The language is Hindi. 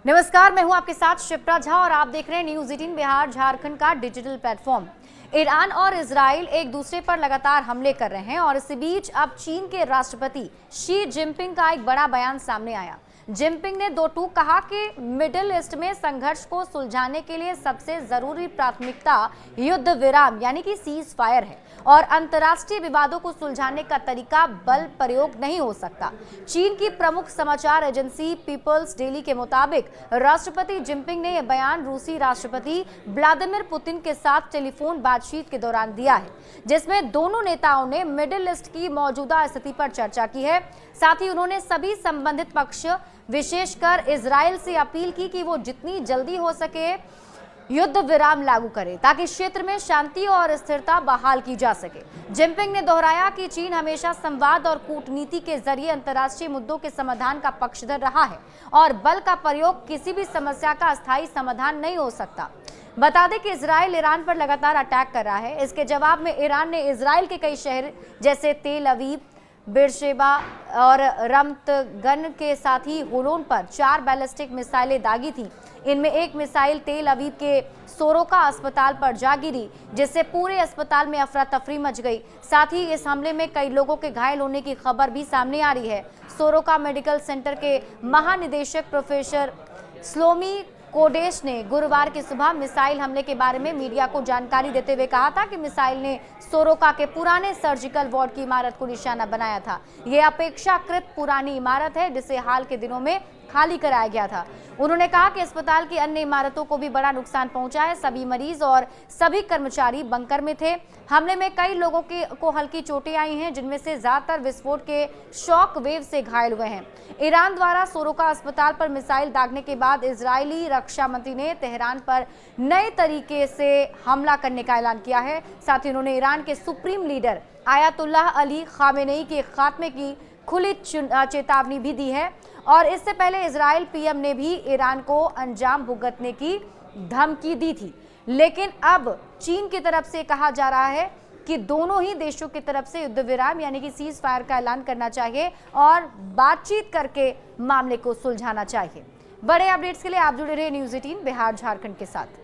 नमस्कार, मैं हूं आपके साथ शिप्रा झा और आप देख रहे हैं न्यूज़ 18 बिहार झारखंड का डिजिटल प्लेटफॉर्म। ईरान और इजराइल एक दूसरे पर लगातार हमले कर रहे हैं और इसी बीच अब चीन के राष्ट्रपति शी जिनपिंग का एक बड़ा बयान सामने आया। जिनपिंग ने दो टूक कहा कि मिडिल ईस्ट में संघर्ष को सुलझाने के लिए सबसे जरूरी प्राथमिकता युद्ध विराम यानी कि सीज फायर है और अंतर्राष्ट्रीय विवादों को सुलझाने का तरीका बल प्रयोग नहीं हो सकता। चीन की प्रमुख समाचार एजेंसी पीपल्स डेली के मुताबिक राष्ट्रपति जिनपिंग ने यह बयान रूसी राष्ट्रपति व्लादिमीर पुतिन के साथ टेलीफोन बातचीत के दौरान दिया है, जिसमें दोनों नेताओं ने मिडिल ईस्ट की मौजूदा स्थिति पर चर्चा की है। साथ ही उन्होंने सभी संबंधित पक्ष विशेषकर इजराइल से अपील की कि वो जितनी जल्दी हो सके युद्ध विराम लागू करे ताकि क्षेत्र में शांति और स्थिरता बहाल की जा सके। जिनपिंग ने दोहराया कि चीन हमेशा संवाद और कूटनीति के जरिए अंतर्राष्ट्रीय मुद्दों के समाधान का पक्षधर रहा है और बल का प्रयोग किसी भी समस्या का अस्थायी समाधान नहीं हो सकता। बता दें कि इजराइल ईरान पर लगातार अटैक कर रहा है। इसके जवाब में ईरान ने इजराइल के कई शहर जैसे तेल अवीव, बेरशेबा और रमतगन के साथ ही होलोन पर 4 बैलिस्टिक मिसाइलें दागी थी। इनमें एक मिसाइल तेल अवीव के सोरोका अस्पताल पर जा गिरी, जिससे पूरे अस्पताल में अफरा तफरी मच गई। साथ ही इस हमले में कई लोगों के घायल होने की खबर भी सामने आ रही है। सोरोका मेडिकल सेंटर के महानिदेशक प्रोफेसर स्लोमी कोडेश ने गुरुवार की सुबह मिसाइल हमले के बारे में मीडिया को जानकारी देते हुए कहा था कि मिसाइल ने सोरोका के पुराने सर्जिकल वार्ड की इमारत को निशाना बनाया था। यह अपेक्षाकृत पुरानी इमारत है जिसे हाल के दिनों में खाली कराया गया था। उन्होंने कहा कि अस्पताल की अन्य इमारतों को भी बड़ा नुकसान पहुंचा है। सभी मरीज और सभी कर्मचारी बंकर में थे। हमले में कई लोगों को हल्की चोटें आई हैं, जिनमें से ज्यादातर विस्फोट के शॉक वेव से घायल हुए हैं। ईरान द्वारा सोरोका अस्पताल पर मिसाइल दागने के बाद इजरायली रक्षा मंत्री ने तेहरान पर नए तरीके से हमला करने का ऐलान किया है। साथ ही उन्होंने ईरान के supreme leader Ayatollah Ali Khamenei के खात्मे की खुली चेतावनी भी दी है और इससे पहले इजराइल पीएम ने भी ईरान को अंजाम भुगतने की धमकी दी थी। लेकिन अब चीन की तरफ से कहा जा रहा है कि दोनों ही देशों की तरफ से युद्ध विराम यानी कि सीज फायर का ऐलान करना चाहिए और बातचीत करके मामले को सुलझाना चाहिए। बड़े अपडेट्स के लिए आप जुड़े रहे न्यूज़ 18 बिहार झारखंड के साथ।